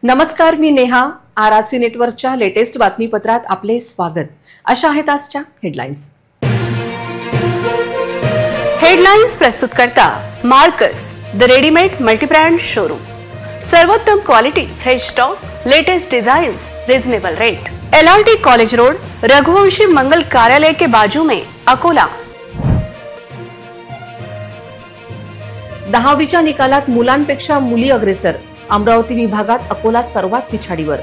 नमस्कार, मी नेहा. आरआरसी नेटवर्कच्या लेटेस्ट बातमीपत्रात आपले स्वागत. अशा आहेत आजच्या हेडलाईन्स. हेडलाईन्स प्रस्तुत करता Marcus the readymade multibrand showroom. सर्वोत्तम quality, fresh stock, latest designs, reasonable rate. LRT college road, Raghuvanshi मंगल कार्यालय के बाजू में, अकोला. 10वीच्या निकालात मुलांपेक्षा मुली अग्रेसर. अमरावती विभागात अकोला सर्वात पिछाडीवर.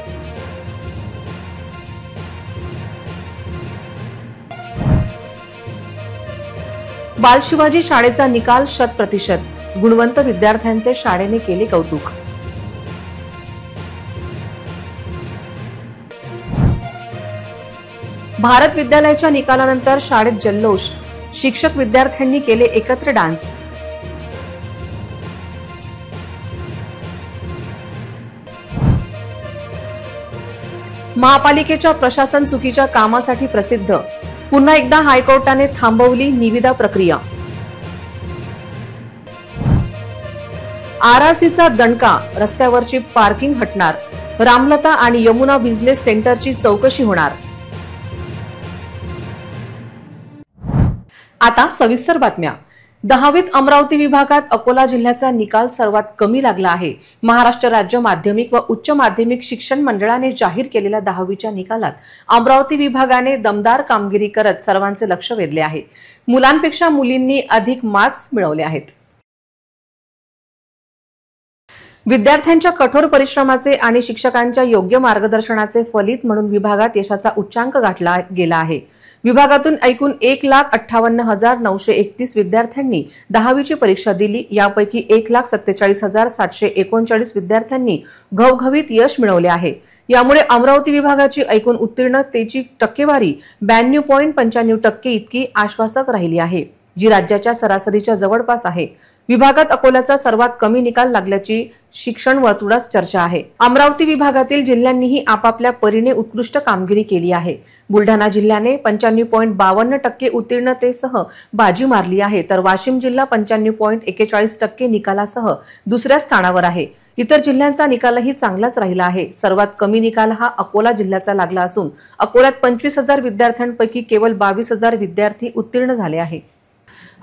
बाल शिवाजी शाळेचा निकाल 100%. गुणवंत विद्यार्थ्यांचे शाळेने केले कौतुक. भारत विद्यालयाच्या निकालानंतर शाळेत जल्लोष. शिक्षक विद्यार्थ्यांनी केले एकत्र डान्स. महापालिकेच्या प्रशासन चुकीच्या कामासाठी प्रसिद्ध. पुन्हा एकदा हायकोर्टाने थांबवली निविदा प्रक्रिया. आरआरसीचा दणका, रस्त्यावरची पार्किंग हटणार. रामलता आणि यमुना बिझनेस सेंटरची चौकशी होणार. आता सविस्तर बातम्या. 10वीत अमरावती विभागात अकोला जिल्ह्याचा निकाल सर्वात कमी लागला आहे. महाराष्ट्र राज्य माध्यमिक व उच्च माध्यमिक शिक्षण मंडळाने जाहीर केलेल्या 10वीच्या निकालात अमरावती विभागाने दमदार कामगिरी करत सर्वांचे लक्ष वेधले आहे. मुलांपेक्षा मुलींनी अधिक मार्क्स मिळवले आहेत. विद्यार्थ्यांच्या कठोर परिश्रमाचे आणि शिक्षकांच्या योग्य मार्गदर्शनाचे फलित म्हणून विभागात यशाचा उच्चांक गाठला गेला आहे. विभागातून एकूण 1,58,931 विद्यार्थ्यांनी 10वीची परीक्षा दिली. यापैकी 1,47,739 विद्यार्थ्यांनी घवघवीत यश मिळवले आहे. यामुळे अमरावती विभागाची एकूण उत्तीर्णतेची टक्केवारी 92.95% इतकी आश्वासक राहिली आहे, जी राज्याच्या सरासरीच्या जवळपास आहे. विभागात अकोल्याचा सर्वात कमी निकाल लागल्याची शिक्षण वर्तुळात चर्चा आहे. अमरावती विभागातील जिल्ह्यांनीही आपापल्या परीने उत्कृष्ट कामगिरी केली आहे. बुलढाणा जिल्ह्याने 95.52% उत्तीर्णतेसह बाजी मारली आहे, तर वाशिम जिल्हा 95.41% निकालासह दुसऱ्या स्थानावर आहे. इतर जिल्ह्यांचा निकालही चांगलाच राहिला आहे. सर्वात कमी निकाल हा अकोला जिल्ह्याचा लागला असून अकोल्यात 25,000 विद्यार्थ्यांपैकी केवळ 22,000 विद्यार्थी उत्तीर्ण झाले आहे.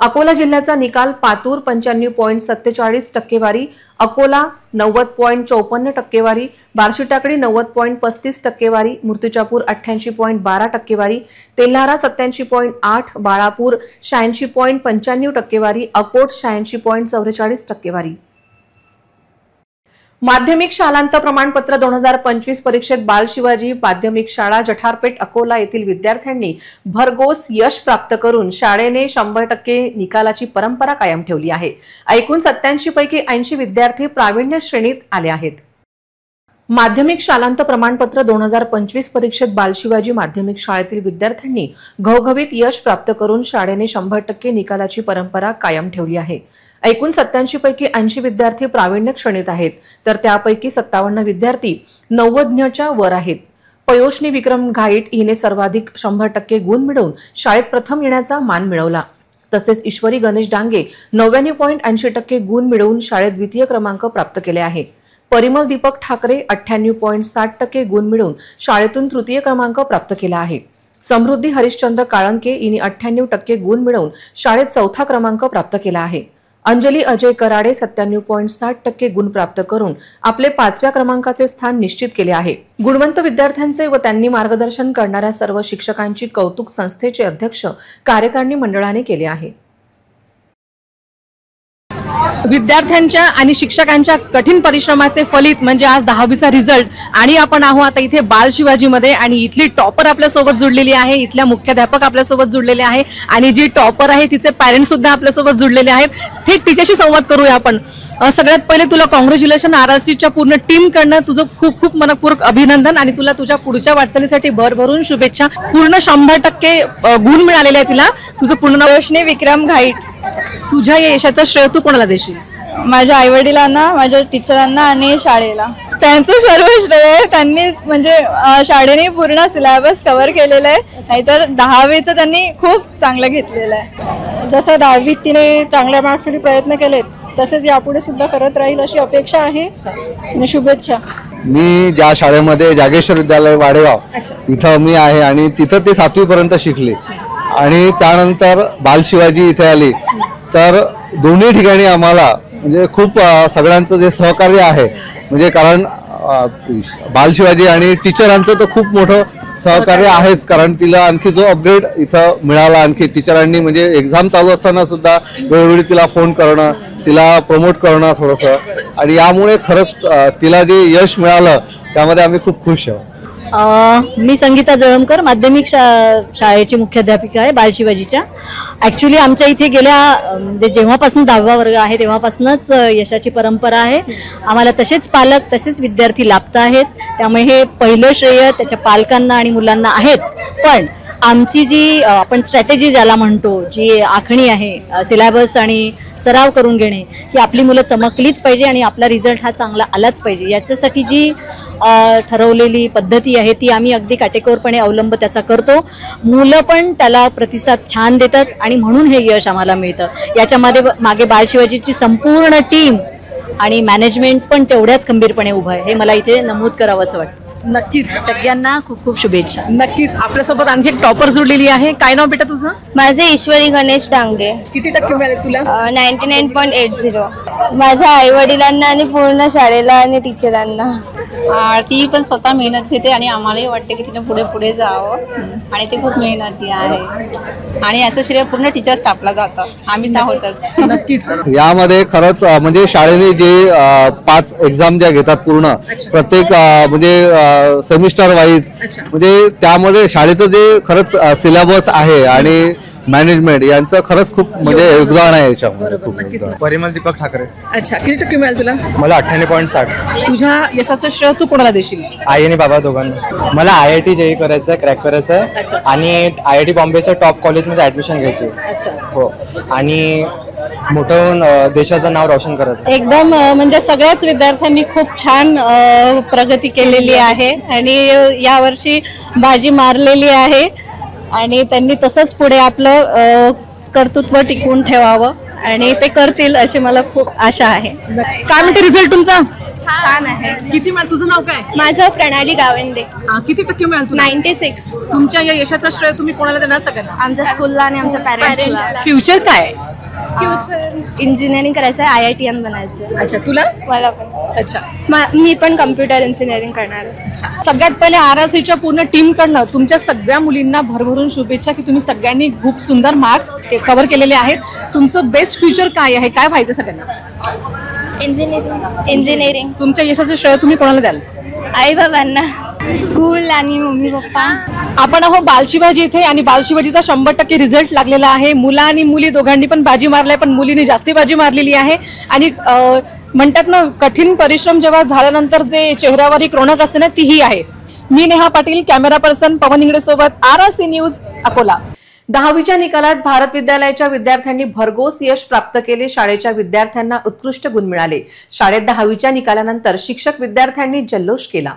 अकोला जिल्ह्याचा निकाल: पातूर 95.47 टक्केवारी, अकोला 90.54 टक्केवारी, बार्शीटाकळी 90.35 टक्केवारी, मूर्तिजापूर 88.12 टक्केवारी, तेल्हारा 87.8, बाळापूर 86.95 टक्केवारी, अकोट 86.44 टक्केवारी. माध्यमिक शालांत प्रमाणपत्र 2025 परीक्षेत बाल शिवाजी माध्यमिक शाळा जठारपेठ अकोला येथील विद्यार्थ्यांनी भरघोस यश प्राप्त करून शाळेने 100% निकालाची परंपरा कायम ठेवली आहे. एकूण 87 पैकी 80 विद्यार्थी प्रावीण्य श्रेणीत आले आहेत. माध्यमिक शालांत प्रमाणपत्र 2025 परीक्षेत बाल शिवाजी माध्यमिक शाळेतील विद्यार्थ्यांनी घवघवीत यश प्राप्त करून शाळेने 100% निकालाची परंपरा कायम ठेवली आहे. एकूण 87 पैकी 80 विद्यार्थी प्रावीण्य श्रेणीत आहेत, तर त्यापैकी 57 विद्यार्थी 90च्या वर आहेत. पयोष्णी विक्रम घाईट हिने सर्वाधिक 100% गुण मिळवून शाळेत प्रथम येण्याचा मान मिळवला. तसेच ईश्वरी गणेश डांगे 99.80% गुण मिळवून शाळेत द्वितीय क्रमांक प्राप्त केले आहे. परिमल दीपक ठाकरे 98.60% गुण मिळवून शाळेतून तृतीय क्रमांक प्राप्त केला आहे. समृद्धी हरिश्चंद्र काळंके हिने 98% गुण मिळवून शाळेत चौथा क्रमांक प्राप्त केला आहे. अंजली अजय कराडे 97.60% गुण प्राप्त करून आपले 5व्या क्रमांकाचे स्थान निश्चित केले आहे. गुणवंत विद्यार्थ्यांचे व त्यांनी मार्गदर्शन करणाऱ्या सर्व शिक्षकांची कौतुक संस्थेचे अध्यक्ष कार्यकारिणी मंडळाने केले आहे. विद्यार्थ्यांच्या आणि शिक्षकांच्या कठीण परिश्रमाचे फलित म्हणजे आज 10वीचा रिझल्ट. आणि आपण आहोत आता इथे बाल शिवाजी मध्ये आणि इथली टॉपर आपल्या सोबत जुडलेली आहे. इथल्या मुख्याध्यापक आपल्या सोबत जुडलेले आहे आणि जी टॉपर आहे तिचे पॅरेंट्स सुद्धा आपल्या सोबत जुडलेले आहेत. थेट तिच्याशी संवाद करूया आपण. सगळ्यात पहिले तुला कॉंग्रॅच्युलेशन. आरआरसीच्या पूर्ण टीम कडनं तुझं खूप खूप मनपूर्वक अभिनंदन आणि तुला तुझ्या पुढच्या वाटचालीसाठी भरभरून शुभेच्छा. पूर्ण 100% गुण मिळालेले आहे तिला. तुझं पूर्ण नाव? पयोष्णी विक्रम घाईट. तुझ्या या यशाचं श्रेय तू कोणाला देशील? माझ्या आईवडिलांना, माझ्या टीचरांना आणि शाळेला. त्यांचं सर्व श्रेय त्यांनीच म्हणजे शाळेने पूर्ण सिलेबस कव्हर केलेला आहे. नाहीतर 10वीचं त्यांनी खूप चांगलं घेतलेलं आहे. जसं 10वीत तिने चांगल्या मार्क्ससाठी प्रयत्न केलेत तसेच यापुढे सुद्धा करत राहील अशी अपेक्षा आहे आणि शुभेच्छा. मी ज्या शाळेमध्ये जागेश्वर विद्यालय वाडेगाव इथं मी आहे आणि तिथं ते 7वी पर्यंत शिकले आणि त्यानंतर बाल शिवाजी इथे आली. तर दोन्ही ठिकाणी आम्हाला म्हणजे खूप सगळ्यांचं जे सहकार्य आहे, म्हणजे कारण बाल शिवाजी आणि टीचरांचं तर खूप मोठं सहकार्य आहेच, कारण तिला आणखी जो अपग्रेड इथं मिळाला, आणखी टीचरांनी म्हणजे एक्झाम चालू असताना सुद्धा वेळोवेळी तिला फोन करणं, तिला प्रमोट करणं थोडंसं, आणि यामुळे खरंच तिला जे यश मिळालं त्यामध्ये आम्ही खूप खुश आहोत. मी संगीता जळमकर, माध्यमिक शाळेची मुख्याध्यापिका आहे बालशिवाजीच्या. ॲक्च्युली आमच्या इथे गेल्या म्हणजे जेव्हापासून 10वा वर्ग आहे तेव्हापासूनच यशाची परंपरा आहे. आम्हाला तसेच पालक तसेच विद्यार्थी लाभत आहेत, त्यामुळे हे पहिलं श्रेय त्याच्या पालकांना आणि मुलांना आहेच. पण आमची जी आपण स्ट्रॅटेजी ज्याला म्हणतो, जी आखणी आहे सिलेबस आणि सराव करून घेणे, की आपली मुलं चमकलीच पाहिजे आणि आपला रिझल्ट हा चांगला आलाच पाहिजे, याच्यासाठी जी ठरवलेली पद्धती आहे ती आम्ही अगदी काटेकोरपणे अवलंब त्याचा करतो. मुलं पण त्याला प्रतिसाद छान देतात आणि म्हणून हे यश आम्हाला मिळतं. याच्यामध्ये मागे बालशिवाजीची संपूर्ण टीम आणि मॅनेजमेंट पण तेवढ्याच खंबीरपणे उभं आहे, हे मला इथे नमूद करावं असं वाटतं. नक्कीच. सगळ्यांना खूप खूप शुभेच्छा. नक्कीच. आपल्यासोबत आणखी एक टॉपर जोडलेली आहे. काय नाव बेटा तुझं? माझे ईश्वरी गणेश डांगे. किती टक्के मिळाले तुला? 99.80. माझ्या आई वडिलांना आणि पूर्ण शाळेला आणि टीचरांना. ती पण स्वतः मेहनत घेते आणि आम्हालाही वाटते की तिने पुढे पुढे जावं आणि ती खूप मेहनती आहे आणि याचं श्रेय पूर्ण टीचर स्टाफला जातं. आम्ही तर आहोतच. नक्कीच. यामध्ये खरंच म्हणजे शाळेने जे 5 एक्झाम ज्या घेतात पूर्ण प्रत्येक म्हणजे सेमिस्टर वाईज, म्हणजे त्यामध्ये शाळेचं जे खरंच सिलेबस आहे आणि मॅनेजमेंट यांचं खरंच खूप म्हणजे योगदान आहे याच्यामध्ये. खूप. परिमल दीपक ठाकरे. अच्छा, किती टक्के मिळाले तुला? मला 98.60. तुझ्या यशाचं श्रेय तू कोणाला देशील? आई आणि बाबा दोघांना. मला IIT JEE करायचं आहे, क्रॅक करायचं आहे आणि IIT बॉम्बेच्या टॉप कॉलेजमध्ये ऍडमिशन घ्यायची. हो, आणि मोठं देशाचं नाव रोशन करायचं. एकदम म्हणजे सगळ्याच विद्यार्थ्यांनी खूप छान प्रगती केलेली आहे आणि यावर्षी बाजी मारलेली आहे आणि त्यांनी तसंच पुढे आपलं कर्तृत्व टिकवून ठेवावं आणि ते करतील अशी मला खूप आशा आहे. काय म्हणते रिझल्ट तुमचा? छान आहे. किती मिळाल? तुझं नाव काय? माझं प्रणाली गावंडे. किती टक्के मिळाल तुला? 96. तुमच्या या यशाचं श्रेय तुम्ही कोणाला देणार? सगळ्यांना. आमच्या स्कूलला आणि आमच्या पॅरेंट्सला. फ्युचर काय? फ्युचर इंजिनिअरिंग करायचं आहे, IITian बनायचं. अच्छा, तुला? मला पण. अच्छा. मी पण कम्प्युटर इंजिनिअरिंग करणार आहे. सगळ्यात पहिले RRCच्या पूर्ण टीम कडनं तुमच्या सगळ्या मुलींना भरभरून शुभेच्छा की तुम्ही सगळ्यांनी खूप सुंदर मार्क्स कव्हर केलेले आहेत. तुमचं बेस्ट फ्युचर काय आहे? काय व्हायचं सगळ्यांना? इंजिनिअरिंग. तुमच्या यशाचं श्रेय तुम्ही कोणाला द्याल? आई बाबांना, स्कूल आणि मम्मी पप्पा. आपण आहो बालशिवाजी इथे आणि बालशिवाजीचा 100% रिझल्ट लागलेला आहे. मुलं आणि मुली दोघांनी पण बाजी मारलाय, पण मुलींनी जास्ती बाजी मारलेली आहे. आणि म्हणतात ना, कठीण परिश्रम जेव्हा झाल्यानंतर जे चेहऱ्यावर एक रौनक असते ना, तीही आहे. मी नेहा पाटील, कॅमेरा पर्सन पवन इंगळे सोबत, RRC न्यूज, अकोला. 10वीच्या निकालात भारत विद्यालयाच्या विद्यार्थ्यांनी भरघोस यश प्राप्त केले. शाळेच्या विद्यार्थ्यांना उत्कृष्ट गुण मिळाले. शाळेत 10वीच्या निकालानंतर शिक्षक विद्यार्थ्यांनी जल्लोष केला.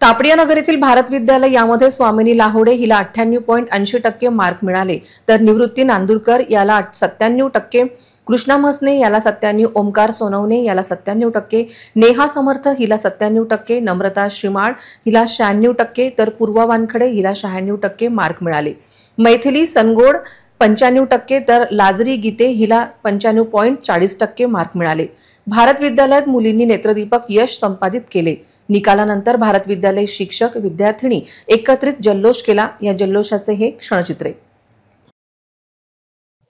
तापडिया नगर येथील भारत विद्यालय यामध्ये स्वामिनी लाहोडे हिला 98.80% मार्क मिळाले, तर निवृत्ती नांदुरकर याला 97%, कृष्णा म्हसने याला 97%, ओमकार सोनवणे याला 97%, नेहा समर्थ हिला 97%, नम्रता श्रीमाळ हिला 96%, तर पूर्वा वानखडे हिला 96% मार्क मिळाले. मैथिली सनगोड 95%, तर लाजरी गीते हिला 95.40% मार्क मिळाले. भारत विद्यालयात मुलींनी नेत्रदीपक यश संपादित केले. निकालानंतर भारत विद्यालय शिक्षक विद्यार्थिनी एकत्रित जल्लोष केला. या जल्लोषाचे हे क्षणचित्रे.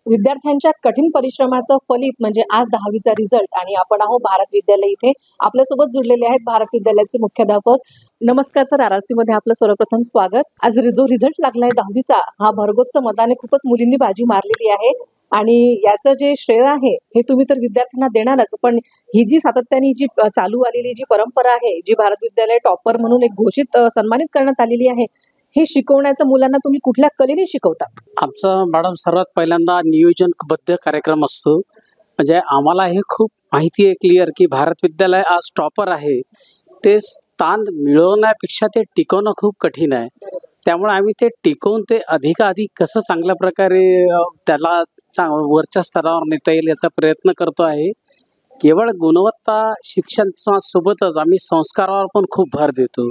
विद्यार्थ्यांच्या कठीण परिश्रमाचं फलित म्हणजे आज 10वीचा रिझल्ट. आणि आपण आहोत भारत विद्यालय इथे. आपल्यासोबत जुळलेले आहेत भारत विद्यालयाचे मुख्याध्यापक. नमस्कार सर, RRC मध्ये आपलं सर्वप्रथम स्वागत. आज जो रिझल्ट लागलाय 10वीचा, हा भरघोस मताने खूपच मुलींनी बाजी मारलेली आहे आणि याचं जे श्रेय आहे हे तुम्ही तर विद्यार्थ्यांना देणारच, पण ही जी सातत्याने जी चालू आलेली जी परंपरा आहे, जी भारत विद्यालय टॉपर म्हणून एक घोषित सन्मानित करण्यात आलेली आहे, हे शिकवण्याचं मुलांना तुम्ही कुठल्या कलेने शिकवता? आमचा मॅडम सर्वात पहिल्यांदा नियोजनबद्ध कार्यक्रम असतो. म्हणजे आम्हाला हे खूप माहिती आहे क्लिअर की भारत विद्यालय आज टॉपर आहे. ते स्थान मिळवण्यापेक्षा ते टिकवणं खूप कठीण आहे. त्यामुळे आम्ही ते टिकवून ते अधिकाधिक कसं चांगल्या प्रकारे त्याला वरच्या स्तरावर नेता येईल याचा प्रयत्न करतो आहे. केवळ गुणवत्ता शिक्षणासोबतच आम्ही संस्कारावर पण खूप भर देतो.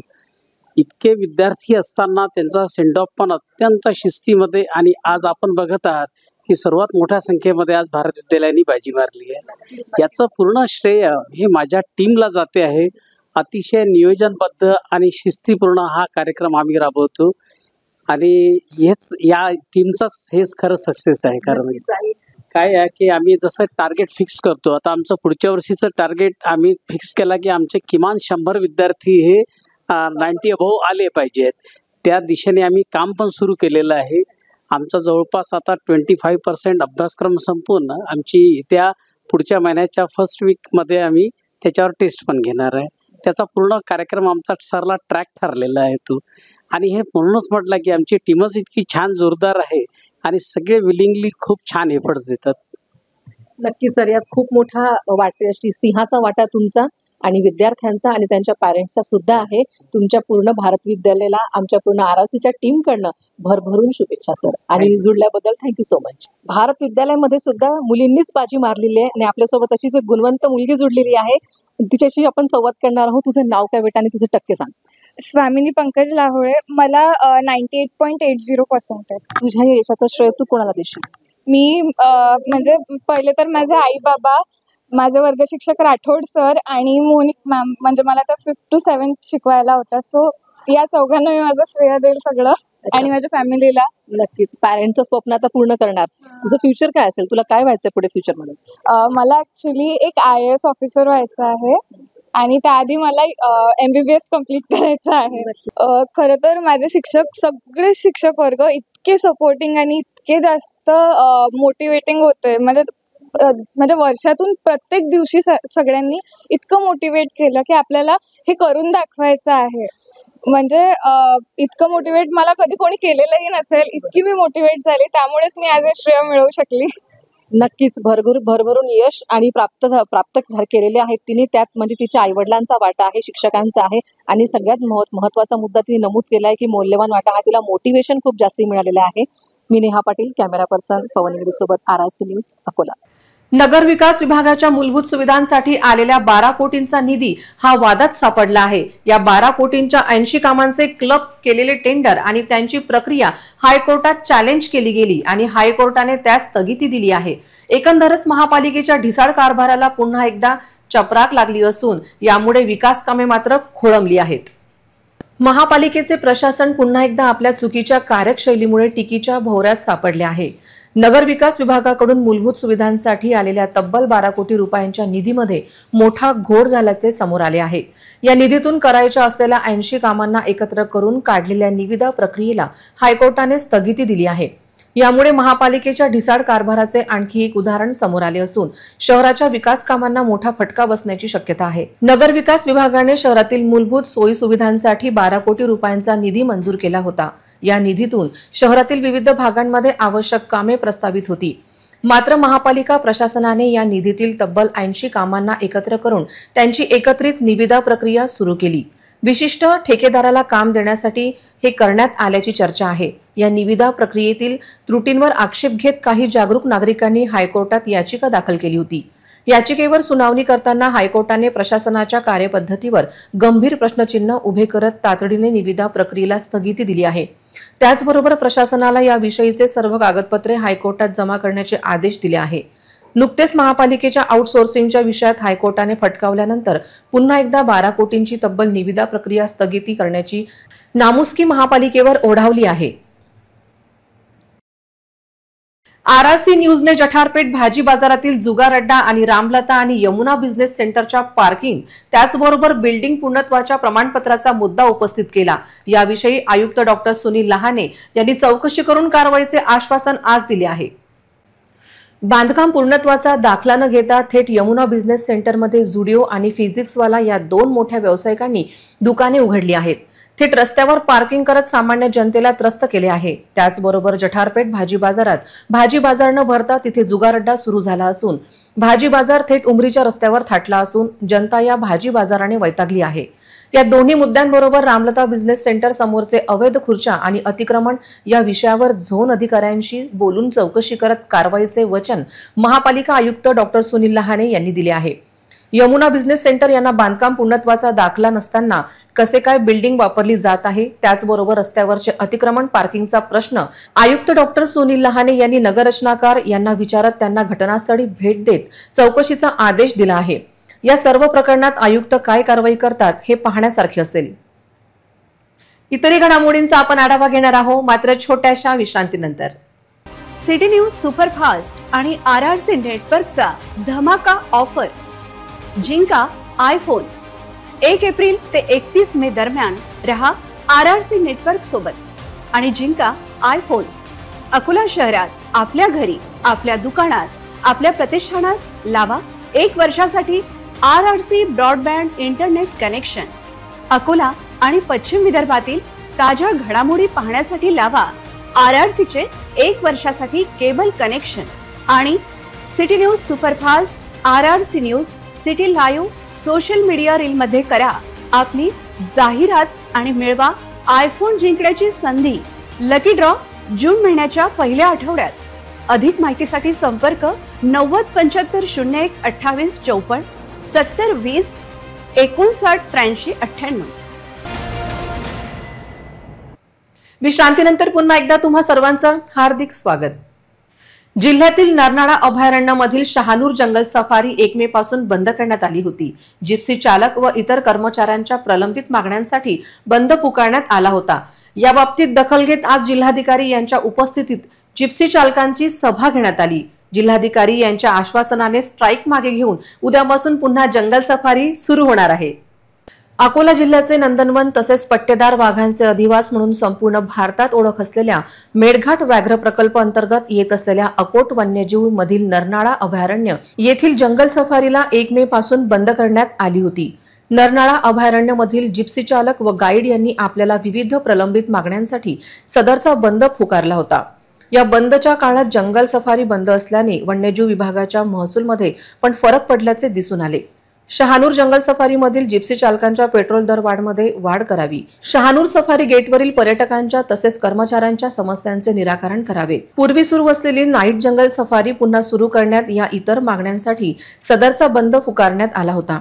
इतके विद्यार्थी असताना त्यांचा सेंड ऑफ पण अत्यंत शिस्तीमध्ये, आणि आज आपण बघत आहात की सर्वात मोठ्या संख्येमध्ये आज भारत विद्यालयाने बाजी मारली आहे. याचं पूर्ण श्रेय हे माझ्या टीमला जाते आहे. अतिशय नियोजनबद्ध आणि शिस्तीपूर्ण हा कार्यक्रम आम्ही राबवतो, आणि हेच या टीमचाच हेच खरं सक्सेस आहे. कारण काय आहे की आम्ही जसं टार्गेट फिक्स करतो, आता आमचं पुढच्या वर्षीचं टार्गेट आम्ही फिक्स केला की आमचे किमान 100 विद्यार्थी हे 90 अबोव्ह आले पाहिजेत. त्या दिशेने आम्ही काम पण सुरू केलेलं आहे. आमचा जवळपास आता 25% अभ्यासक्रम संपून आमची त्या पुढच्या महिन्याच्या फर्स्ट वीकमध्ये आम्ही त्याच्यावर टेस्ट पण घेणार आहे. त्याचा पूर्ण कार्यक्रम आमचा सरला ट्रॅक ठरलेला आहे तो. आणि हे म्हणूनच म्हटलं की आमची टीमच इतकी छान जोरदार आहे आणि सगळे विलिंगली खूप छान एफर्ट्स देतात. नक्की सर, यात खूप मोठा सिंहाचा वाटा तुमचा आणि विद्यार्थ्यांचा आणि त्यांच्या पॅरेंट्सचा सुद्धा आहे. तुमच्या पूर्ण भारत विद्यालयाला आमच्या पूर्ण आरआरसीच्या टीमकडनं भरभरून शुभेच्छा सर, आणि जुळल्याबद्दल थँक्यू सो मच. भारत विद्यालयामध्ये सुद्धा मुलींनीच बाजी मारलेली आहे आणि आपल्यासोबत अशीच एक गुणवंत मुलगी जुडलेली आहे. तिच्याशी आपण संवाद करणार आहोत. तुझं नाव काय बेटा आणि तुझे टक्के सांग. स्वामिनी पंकज लाहोळे. मला 98.80% आहे. तुझ्या या यशाचं श्रेय तू कोणाला देशील? मी म्हणजे पहिले तर माझे आई बाबा, माझे वर्ग शिक्षक राठोड सर आणि मोनिक मॅम, म्हणजे मला तर 5th to 7th शिकवायला होता. सो या चौघांना मी माझं श्रेय देईल सगळं, आणि माझ्या फॅमिलीला. नक्कीच. पॅरेंटचं स्वप्न आता पूर्ण करणार. तुझं फ्युचर काय असेल? तुला काय व्हायचं पुढे फ्युचरमध्ये? मला ऍक्च्युली एक IAS ऑफिसर व्हायचं आहे, आणि त्याआधी मला MBBS कम्प्लीट करायचं आहे. खरं तर माझे शिक्षक, सगळे शिक्षक वर्ग इतके सपोर्टिंग आणि इतके जास्त मोटिवेटिंग होते. म्हणजे वर्षातून प्रत्येक दिवशी सगळ्यांनी इतकं मोटिवेट केलं की आपल्याला हे करून दाखवायचं आहे. म्हणजे इतकं मोटिवेट मला कधी कोणी केलेलंही नसेल, इतकी मी मोटिवेट झाली. त्यामुळेच मी ॲज अ श्रेय मिळवू शकली. नक्कीच. भरभरून यश आणि प्राप्त केलेले आहेत तिने. त्यात म्हणजे तिच्या आईवडिलांचा वाटा आहे, शिक्षकांचा आहे, आणि सगळ्यात महत्त्वाचा मुद्दा तिने नमूद केला आहे की मौल्यवान वाटा हा तिला मोटिवेशन खूप जास्त मिळालेलं आहे. मी नेहा पाटील, कॅमेरा पर्सन पवन इंगळे सोबत, आरआरसी न्यूज, अकोला. नगर विकास विभागाच्या मूलभूत सुविधांसाठी आलेल्या 12 कोटींचा निधी हा वादात सापडला आहे. या 12 कोटींच्या 80 कामांचे क्लब केलेले टेंडर आणि त्यांची प्रक्रिया हायकोर्टात चॅलेंज केली गेली आणि हायकोर्टाने त्यास स्थगिती दिली आहे. एकंदरच महापालिकेच्या ढिसाळ कारभाराला पुन्हा एकदा चपराक लागली असून यामुळे विकास कामे मात्र खोळंबली आहेत. महापालिकेचे प्रशासन पुन्हा एकदा आपल्या चुकीच्या कार्यशैलीमुळे टीकेच्या भोवऱ्यात सापडले आहे. नगर विकास विभागाकडून मूलभूत सुविधांसाठी आलेल्या तब्बल 12 कोटी रुपयांच्या निधीमध्ये मोठा घोळ झाल्याचे समोर आले आहे. या निधीतून करायच्या असलेल्या 80 कामांना एकत्र करून काढलेल्या निविदा प्रक्रियेला हायकोर्टाने स्थगिती दिली आहे. यामुळे महापालिकेच्या ढिसाळ कारभाराचे आणखी एक उदाहरण समोर आले असून शहराच्या विकास कामांना मोठा फटका बसण्याची शक्यता आहे. नगर विकास विभागाने शहरातील मूलभूत सोयी सुविधांसाठी 12 कोटी रुपयांचा निधी मंजूर केला होता. या निधीतून शहरातील विविध भागांमध्ये आवश्यक कामे प्रस्तावित होती. मात्र महापालिका प्रशासनाने या निधीतील तब्बल 80 कामांना एकत्र करून त्यांची एकत्रित निविदा प्रक्रिया सुरू केली. विशिष्ट ठेकेदाराला काम देण्यासाठी हे करण्यात आल्याची चर्चा आहे. या निविदा प्रक्रियेतील त्रुटींवर आक्षेप घेत काही जागरूक नागरिकांनी हायकोर्टात याचिका दाखल केली होती. याचिकेवर सुनावणी करताना हायकोर्टाने प्रशासनाच्या कार्यपद्धतीवर गंभीर प्रश्नचिन्ह उभे करत तातडीने निविदा प्रक्रियेला स्थगिती दिली आहे. त्याचबरोबर प्रशासनाला याविषयीचे सर्व कागदपत्रे हायकोर्टात जमा करण्याचे आदेश दिले आहे. नुकतेच महापालिकेच्या आउटसोर्सिंगच्या विषयात हायकोर्टाने फटकावल्यानंतर पुन्हा एकदा 12 कोटींची तब्बल निविदा प्रक्रिया स्थगिती करण्याची नामुष्की महापालिकेवर ओढावली आहे. आरआरसी न्यूजने जठारपेठ भाजी बाजारातील जुगार अड्डा आणि रामलता आणि यमुना बिझनेस सेंटरच्या पार्किंग त्याचबरोबर बिल्डिंग पूर्णत्वाच्या प्रमाणपत्राचा मुद्दा उपस्थित केला. याविषयी आयुक्त डॉक्टर सुनील लहाने यांनी चौकशी करून कारवाईचे आश्वासन आज दिले आहे. बांधकाम पूर्णत्वाचा दाखला न घेता थेट यमुना बिझनेस सेंटरमध्ये झुडिओ आणि फिजिक्सवाला या 2 मोठ्या व्यावसायिकांनी दुकाने उघडली आहेत. थेट रस्त्यावर पार्किंग करत सामान्य जनतेला त्रस्त केले आहे। त्याचबरोबर जठारपेठ भाजी बाजारात भाजी बाजार न भरता तिथे जुगार अड्डा सुरू झाला असून भाजी बाजार थेट उमरीच्या रस्त्यावर थाटला असून जनता या भाजी बाजाराने वैतागली आहे। या दोन्ही मुद्द्यांबरोबर रामलता बिझनेस सेंटर समोरचे अवैध खुर्च्या आणि अतिक्रमण या विषयावर झोन अधिकाऱ्यांशी बोलून चौकशी करत कारवाईचे वचन महापालिका आयुक्त डॉक्टर सुनील लहाने यांनी दिले आहे। यमुना बिझनेस सेंटर यांना बांधकाम पूर्णत्वाचा दाखला नसताना कसे काय बिल्डिंग वापरली जात आहे, त्याचबरोबर रस्त्यावरचे अतिक्रमण पार्किंगचा प्रश्न आयुक्त डॉक्टर सुनील लहाने यांनी नगररचनाकार यांना विचारत त्यांना घटनास्थळी भेट देत चौकशीचा आदेश दिला आहे। या सर्व प्रकरणात आयुक्त काय कारवाई करतात हे पाहण्यासारखे असेल। इतरही घडामोडींचा आपण आढावा घेणार आहोत मात्र छोट्याशा विश्रांतीनंतर। सिटी न्यूज सुपरफास्ट आणि RRC नेटवर्कचा धमाका ऑफर जिंका आयफोन 1 एप्रिल ते 31 मे दरम्यान रहा RRC नेटवर्क सोबत आणि जिंका आयफोन। अकोला शहरात आपल्या घरी, आपल्या दुकानात, आपल्या प्रतिष्ठानात लावा 1 वर्षासाठी RRC broadband internet connection. Akola आणि पश्चिम विदर्भातील ताज्या घडामोडी पाहण्यासाठी लावा RRC चे 1 वर्षासाठी केबल कनेक्शन आणि city news superfast RRC news city live social media reel मध्ये करा आपली जाहिरात आणि मिळवा आयफोन जिंकण्याची संधी। लकी ड्रॉ जून महिन्याच्या पहिल्या आठवड्यात। अधिक माहितीसाठी संपर्क 90 75 01 28 54 70 20 59 83 98। विश्रांतीनंतर पुन्हा एकदा तुम्हा सर्वांचं हार्दिक स्वागत। जिल्ह्यातील नरनाळा अभयारण्यामधील शहानूर जंगल सफारी 1 मे पासून बंद करण्यात आली होती। जिप्सी चालक व इतर कर्मचाऱ्यांच्या प्रलंबित मागण्यांसाठी बंद पुकारण्यात आला होता। या बाबतीत दखल घेत आज जिल्हाधिकारी यांच्या उपस्थितीत जिप्सी चालकांची सभा घेण्यात आली। जिल्हाधिकारी यांच्या आश्वासनाने स्ट्राईक मागे घेऊन उद्यापासून पुन्हा जंगल सफारी सुरू होणार आहे। अकोला जिल्ह्याचे नंदनवन तसेच पट्टेदार वाघांचे अधिवास म्हणून संपूर्ण भारतात ओळख असलेल्या मेळघाट व्याघ्र प्रकल्प अंतर्गत येत असलेल्या अकोट वन्यजीव मधील नरनाळा अभयारण्य येथील जंगल सफारीला 1 मे पासून बंद करण्यात आली होती। नरनाळा अभयारण्यामधील जिप्सी चालक व गाईड यांनी आपल्याला विविध प्रलंबित मागण्यांसाठी सदरचा बंद पुकारला होता। या बंदच्या काळात जंगल सफारी बंद असल्याने वन्यजीव विभागाच्या महसूलमध्ये पण फरक पडल्याचे दिसून आले। शहानूर जंगल सफारी मधील जिप्सी चालकांच्या पेट्रोल दरवाढमध्ये वाढ करावी, शहानूर सफारी गेटवरील पर्यटकांच्या तसेच कर्मचाऱ्यांच्या समस्यांचे निराकरण करावे, पूर्वी सुरू असलेली नाईट जंगल सफारी पुन्हा सुरू करण्यात या इतर मागण्यांसाठी सदरचा बंद पुकारण्यात आला होता।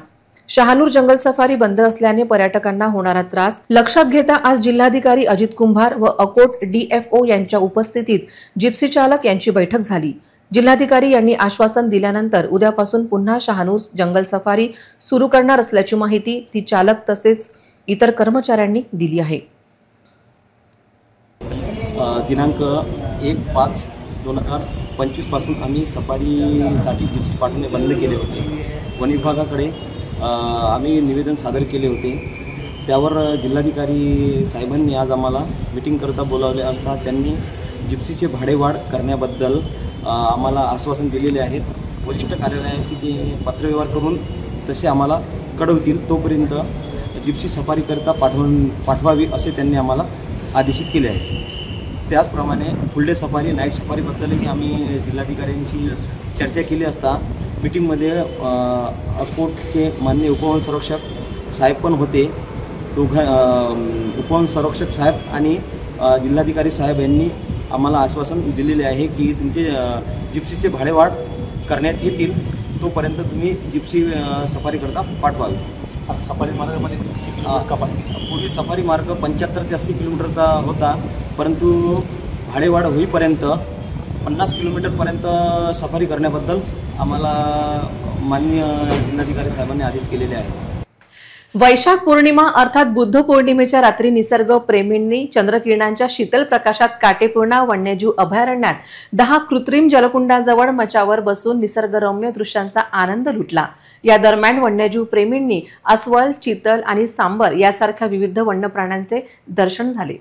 शहानूर जंगल सफारी बंद असल्याने पर्यटकांना होणारा त्रास लक्षात घेता आज जिल्हाधिकारी अजित कुंभार व अकोट DFO यांच्या उपस्थितीत जिप्सी चालक यांची बैठक झाली। जिल्हाधिकारी यांनी आश्वासन दिल्यानंतर उद्यापासून पुन्हा शहानूर जंगल सफारी सुरू करणार असल्याची माहिती ती चालक तसेच इतर कर्मचाऱ्यांनी दिली आहे। दिनांक 1/5/2025 पासून आम्ही सफारीसाठी जिप्सी पाठवणे बंद केले होते। वन विभागाकडे आम्ही निवेदन सादर केले होते। त्यावर जिल्हाधिकारी साहेबांनी आज आम्हाला मीटिंग करता बोलावले असता त्यांनी जिप्सीचे भाडेवाढ करण्याबद्दल आम्हाला आश्वासन दिलेले आहेत। वरिष्ठ कार्यालयाशी ते पत्रव्यवहार करून तसे आम्हाला कळवतील, तोपर्यंत जिप्सी सफारीकरता पाठवावी असे त्यांनी आम्हाला आदेशित केले आहे। त्याचप्रमाणे फुल डे सफारी नाईट सफारीबद्दलही आम्ही जिल्हाधिकाऱ्यांशी चर्चा केली असता मीटिंगमध्ये अकोटचे माननीय उपवन संरक्षक साहेब पण होते। उपवन संरक्षक साहेब आणि जिल्हाधिकारी साहेब यांनी आम्हाला आश्वासन दिलेले आहे की तुमचे जिप्सीचे भाडेवाढ करण्यात येतील, तोपर्यंत तुम्ही जिप्सी सफारीकरता पाठवावी। सफारी मार्गामध्ये पूर्वी सफारी मार्ग 75 ते 80 किलोमीटरचा होता, परंतु भाडेवाढ होईपर्यंत 50 किलोमीटरपर्यंत सफारी करण्याबद्दल आम्हाला माननीय जिल्हाधिकारी साहेबांनी आदेश केलेले आहे। वैशाख पौर्णिमा अर्थात बुद्ध पौर्णिमेच्या रात्री निसर्ग प्रेमींनी चंद्रकिरणांच्या शीतल प्रकाशात काटेपूर्णा वन्यजीव अभयारण्यात 10 कृत्रिम जलकुंडाजवळ मचावर बसून निसर्गरम्य दृश्यांचा आनंद लुटला। या दरम्यान वन्यजीव प्रेमींनी अस्वल, चितल आणि सांबर यासारख्या विविध वन्य प्राण्यांचे दर्शन झाले।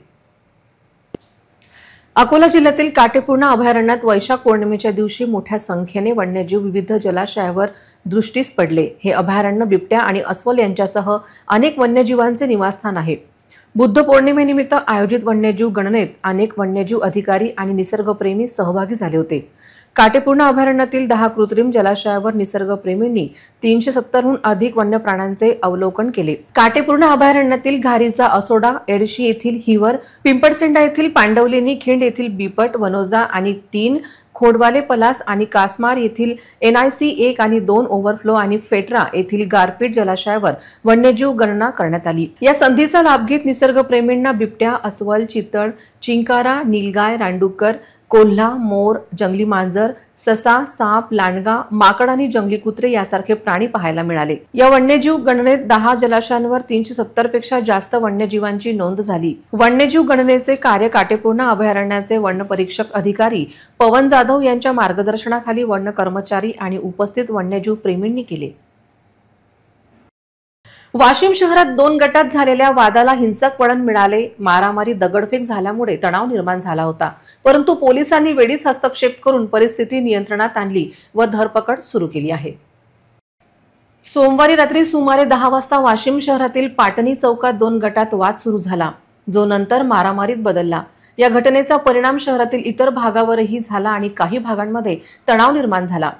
अकोला जिल्ह्यातील काटेपूर्णा अभयारण्यात वैशाख पौर्णिमेच्या दिवशी मोठ्या संख्येने वन्यजीव विविध जलाशयावर दृष्टीस पडले। हे अभयारण्य बिबट्या आणि अस्वल यांच्यासह अनेक वन्यजीवांचे निवासस्थान आहे। बुद्ध पौर्णिमेनिमित्त आयोजित वन्यजीव गणनेत अनेक वन्यजीव अधिकारी आणि निसर्गप्रेमी सहभागी झाले होते। काटेपूर्ण अभयारण्यातील 10 कृत्रिम जलाशयावर निसर्गप्रेमींनी 370हून अधिक वन्य प्राण्यांचे अवलोकन केले। काटेपूर्ण अभयारण्यातील घारीचा असोडा, एडशी येथील हिवर, पिंपळसेंडा येथील पांडवलेनी, खिंड येथील बिपट, वनोजा आणि 3 खोडवाले पलास आणि कासमार येथील NIC 1 आणि 2 ओव्हरफ्लो आणि फेटरा येथील गारपीट जलाशयावर वन्यजीव गणना करण्यात आली। या संधीचा लाभ घेत निसर्गप्रेमींना बिबट्या, अस्वल, चितळ, चिंकारा, नीलगाय, रानडुक्कर, कोल्हा, मोर, जंगली मांजर, ससा, साप, लांडगा, माकड आणि जंगली कुत्रे यासारखे प्राणी पाहायला मिळाले। या वन्यजीव गणनेत 10 जलाशयांवर 370 पेक्षा जास्त वन्यजीवांची नोंद झाली। वन्यजीव गणनेचे कार्य काटेपूर्ण अभयारण्याचे वन्य परीक्षक अधिकारी पवन जाधव यांच्या मार्गदर्शनाखाली वन्य कर्मचारी आणि उपस्थित वन्यजीव प्रेमींनी केले। वाशिम शहरात 2 गटात झालेल्या वादाला हिंसक वळण मिळाले। मारामारी, दगडफेक झाल्यामुळे तणाव निर्माण झाला होता, परंतु पोलिसांनी वेळीच हस्तक्षेप करून परिस्थिती नियंत्रणात आणली व धरपकड सुरू केली आहे। सोमवारी रात्री सुमारे 10 वाजता वाशिम शहरातील पाटणी चौकात 2 गटात वाद सुरू झाला, जो नंतर मारामारीत बदलला। या घटनेचा परिणाम शहरातील इतर भागावरही झाला आणि काही भागांमध्ये तणाव निर्माण झाला।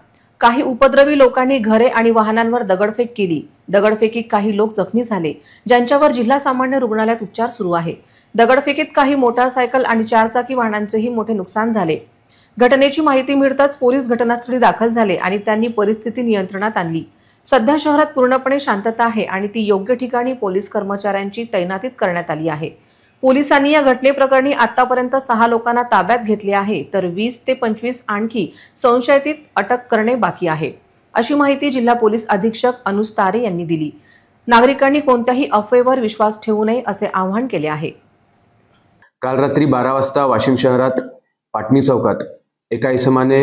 काही उपद्रवी लोकांनी घरे आणि वाहनांवर दगडफेक केली। दगडफेकीत काही लोक जखमी झाले, ज्यांच्यावर जिल्हा सामान्य रुग्णालयात उपचार सुरू आहे। दगडफेकीत काही मोटारसायकल आणि 4 चाकी वाहनांचेही मोठे नुकसान झाले। घटनेची माहिती मिळताच पोलीस घटनास्थळी दाखल झाले आणि त्यांनी परिस्थिती नियंत्रणात आणली। सध्या शहरात पूर्णपणे शांतता आहे आणि ती योग्य ठिकाणी पोलीस कर्मचाऱ्यांची तैनातीत करण्यात आली आहे। पोलिसांनी या घटनेप्रकरणी आतापर्यंत 6 लोकांना ताब्यात घेतले आहे, तर 20 ते 25 आणखी संशयित अटक करणे बाकी आहे, अशी माहिती जिल्हा पोलीस अधीक्षक अनुज तारे यांनी दिली। नागरिकांनी कोणत्याही अफवेवर विश्वास ठेवू नये असे आवाहन केले आहे। काल रात्री 12 वाजता वाशिम शहरात पाटणी चौकात एका इसमाने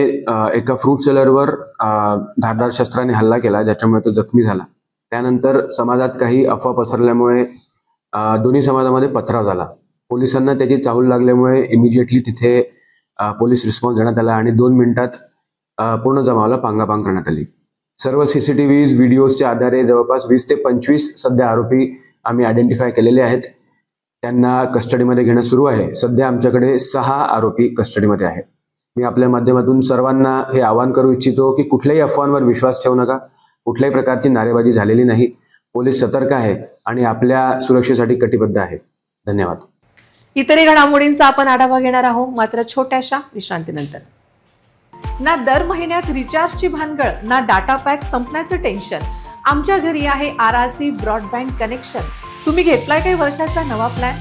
एका फ्रूट सेलरवर धारदार शस्त्राने हल्ला केला, ज्याच्यामुळे तो जखमी झाला। त्यानंतर समाजात काही अफवा पसरल्यामुळे दोन्ही समाजामध्ये पथराव झाला। पोलिसांना त्याची चाहूल लागल्यामुळे इमिजिएटली तिथे पोलीस रिस्पॉन्स देण्यात आला आणि 2 मिनिटात पूर्ण जमावाला पांगापांग करण्यात आली। सर्व CCTVs व्हिडिओजच्या आधारे जवळपास 20 ते 25 सध्या आरोपी आम्ही आयडेंटिफाय केलेले आहेत। त्यांना कस्टडीमध्ये घेणं सुरू आहे। सध्या आमच्याकडे 6 आरोपी कस्टडीमध्ये आहेत। मी आपल्या माध्यमातून सर्वांना हे आवाहन करू इच्छितो की कुठल्याही अफवांवर विश्वास ठेवू नका। कुठल्याही प्रकारची नारेबाजी झालेली नाही। पोलीस सतर्क आहे आणि आपल्या सुरक्षेसाठी कटिबद्ध आहे। धन्यवाद। इतरही घडामोडींचा आपण आढावा घेणार आहोत, मात्र छोट्याशा विश्रांतीनंतर। ना दर महिन्यात रिचार्जची भानगड, ना डाटा पॅक संपण्याचं टेन्शन। आमच्या घरी आहे RRC ब्रॉडबँड कनेक्शन। तुम्ही घेतलाय काही वर्षाचा नवा प्लॅन?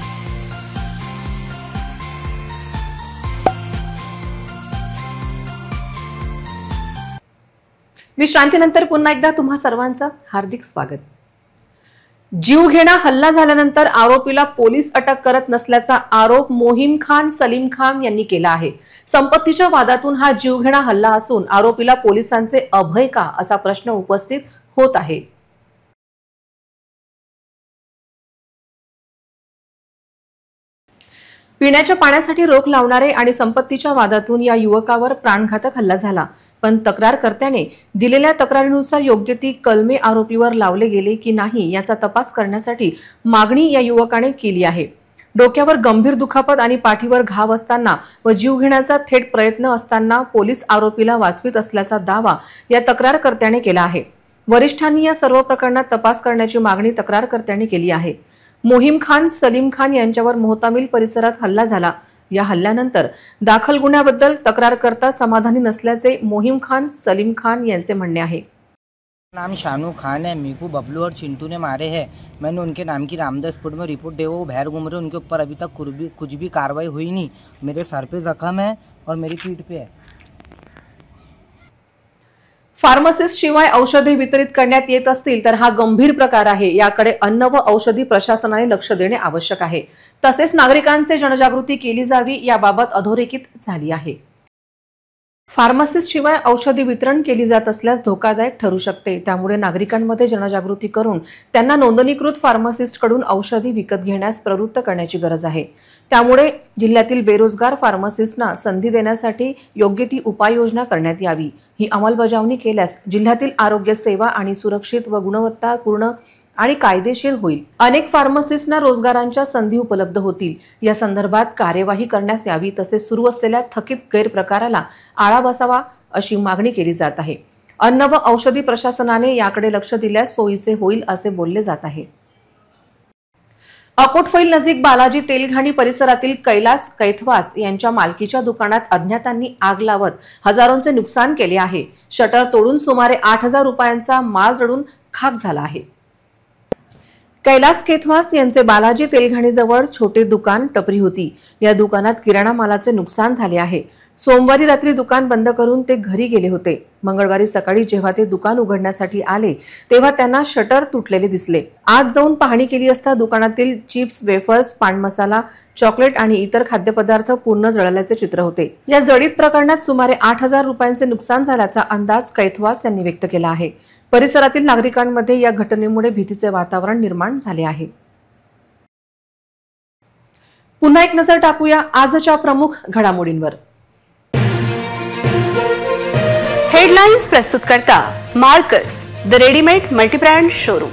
विश्रांतीनंतर पुन्हा एकदा तुम्हा सर्वांचं हार्दिक स्वागत। जीवघेणा हल्ला झाल्यानंतर आरोपीला पोलीस अटक करत नसल्याचा आरोप मोहीम खान सलीम खान यांनी केला आहे। संपत्तीच्या वादातून हा जीवघेणा हल्ला असून आरोपीला पोलिसांचे अभय का असा प्रश्न उपस्थित होत आहे। पिण्याच्या पाण्यासाठी रोख लावणारे आणि संपत्तीच्या वादातून या युवकावर प्राणघातक हल्ला झाला, पण तक्रारकर्त्याने दिलेल्या तक्रारीनुसार योग्य ती कलमे आरोपीवर लावले गेले की नाही याचा तपास करण्यासाठी मागणी या युवकाने केली आहे। डोक्यावर गंभीर दुखापत आणि पाठीवर घाव असताना व जीव घेण्याचा थेट प्रयत्न असताना पोलीस आरोपीला वाचवीत असल्याचा दावा या तक्रारकर्त्याने केला आहे। वरिष्ठांनी या सर्व प्रकरणात तपास करण्याची मागणी तक्रारकर्त्याने केली आहे। मोहीम खान सलीम खान यांच्यावर मोहतामिल परिसरात हल्ला झाला। या हल्ल्यानंतर दाखल गुन्ह्याबद्दल तक्रारकर्ता समाधानी नसल्याचे मोहीम खान सलीम खान यांचे म्हणणे आहे। नाम शानू खान है। मीकू, बबलू और चिंटू ने मारे हैं। मैंने उनके नाम की रामदासपुर में रिपोर्ट दे, वो बाहर घूम रहे, उनके ऊपर अभी तक कुछ भी कार्रवाई हुई नहीं। मेरे सर पे जख्म है और मेरी पीठ पे है। फार्मसिस्ट शिवाय औषधे वितरित करण्यात येत असतील तर हा गंभीर प्रकार आहे। याकडे अन्न व औषधी प्रशासनाने लक्ष देणे आवश्यक आहे। तसेच नागरिकांचे जनजागृती केली जावी याबाबत अधोरेखित झाली आहे। फार्मसिस्ट शिवाय औषधी वितरण केली जात असल्यास धोकादायक ठरू शकते। त्यामुळे नागरिकांमध्ये जनजागृती करून त्यांना नोंदणीकृत फार्मसिस्ट कडून औषधी विकत घेण्यास प्रवृत्त करण्याची गरज आहे। त्यामुळे जिल्ह्यातील बेरोजगार फार्मसिस्टना संधी देण्यासाठी योग्य ती उपाययोजना करण्यात यावी, ही अंमलबजावणी केल्यास जिल्ह्यातील आरोग्य सेवा आणि सुरक्षित व गुणवत्तापूर्ण आणि कायदेशीर होईल। अनेक फार्मसिस्टना रोजगारांच्या संधी उपलब्ध होतील। या संदर्भात कार्यवाही करण्यास यावी, तसेच सुरू असलेल्या थकीत गैरप्रकाराला आळा बसावा अशी मागणी केली जात आहे। अन्न व औषधी प्रशासनाने याकडे लक्ष दिल्यास सोयीचे होईल असे बोलले जात आहे। अकोटफैल नजीक बालाजी तेलघाणी परिसरातील कैलास कैथवास यांच्या मालकीच्या दुकानात अज्ञातांनी आग लावत हजारोंचे नुकसान केले आहे। शटर तोडून सुमारे 8,000 रुपयांचा माल जळून खाक झाला आहे। कैलास कैथवास यांचे बालाजी तेलघाणीजवळ छोटे दुकान टपरी होती। या दुकानात किराणा मालाचे नुकसान झाले आहे। सोमवारी रात्री दुकान बंद करून ते घरी गेले होते। मंगळवारी सकाळी जेव्हा ते दुकान उघडण्यासाठी आले तेव्हा त्यांना शटर तुटलेले दिसले। आज जाऊन पाहणी केली असता दुकानातील चिप्स, वेफर्स, पान मसाला, चॉकलेट आणि इतर खाद्यपदार्थ पूर्ण जळाल्याचे चित्र होते। या जळीत प्रकरणात सुमारे 8,000 रुपयांचे नुकसान झाल्याचा अंदाज कैथवास यांनी व्यक्त केला आहे। परिसरातील नागरिकांमध्ये या घटनेमुळे भीतीचे वातावरण निर्माण झाले आहे। पुन्हा एक नजर टाकूया आजच्या प्रमुख घडामोडींवर। हेडलाइन्स प्रस्तुत करता Marcus the readymade multibrand showroom.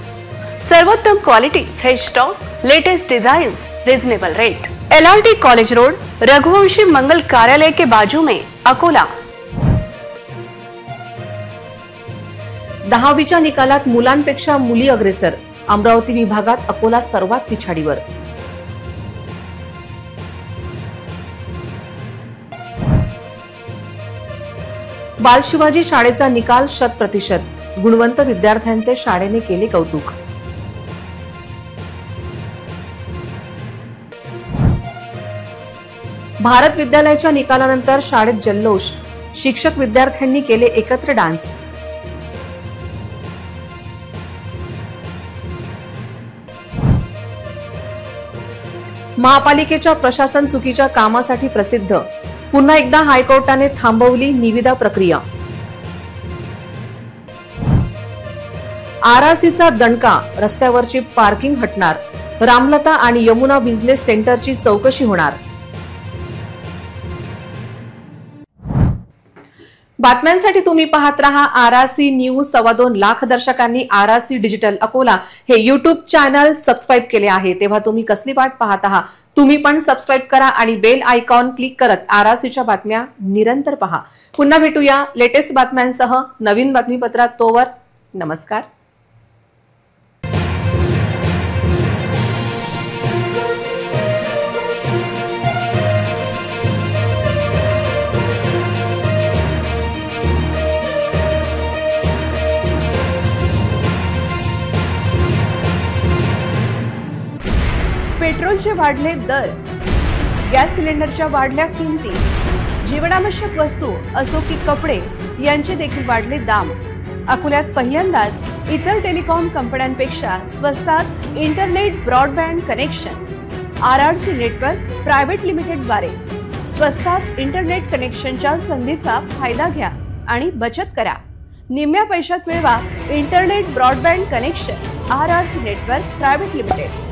सर्वोत्तम quality, fresh stock, latest designs, reasonable rate. LRT college road, Raghuvanshi मंगल कार्यालय के बाजू में, अकोला। 10वीच्या निकालात मुलांपेक्षा मुली अग्रेसर। अमरावती विभागात अकोला सर्वात पिछाडीवर। बाल शिवाजी शाळेचा निकाल 100%। गुणवंत विद्यार्थ्यांचे शाळेने केले कौतुक। भारत विद्यालयाच्या निकालानंतर शाळेत जल्लोष। शिक्षक विद्यार्थ्यांनी केले एकत्र डान्स। महापालिकेच्या प्रशासन चुकीच्या कामासाठी प्रसिद्ध। पुन्हा एकदा हायकोर्टाने थांबवली निविदा प्रक्रिया। आरआरसीचा दणका, रस्त्यावरची पार्किंग हटणार। रामलता आणि यमुना बिझनेस सेंटरची चौकशी होणार। बातम्यांसाठी तुम्ही पाहत रहा आरआरसी न्यूज। 2.25 लाख दर्शकांनी आरआरसी डिजिटल अकोला हे YouTube चॅनल सबस्क्राईब केले आहे, तेव्हा तुम्ही कसली वाट पाहत आहात? तुम्ही पण सबस्क्राईब करा आणि बेल आयकॉन क्लिक करत आरआरसीच्या बातम्या निरंतर पहा। पुन्हा भेटूया लेटेस्ट बातम्यांसह नवीन बातमीपत्रात। तोवर नमस्कार। पेट्रोलचे वाढले दर, गॅस सिलेंडरच्या वाढल्या किमती, जीवनावश्यक वस्तू असो की कपडे यांचे देखील वाढले दाम। अकोल्यात पहिल्यांदाच इतर टेलिकॉम कंपन्यांपेक्षा स्वस्तात internet broadband connection. RRC network private limited द्वारे स्वस्तात इंटरनेट कनेक्शनच्या संधीचा फायदा घ्या आणि बचत करा। निम्म्या पैशात मिळवा internet broadband connection. RRC network private limited.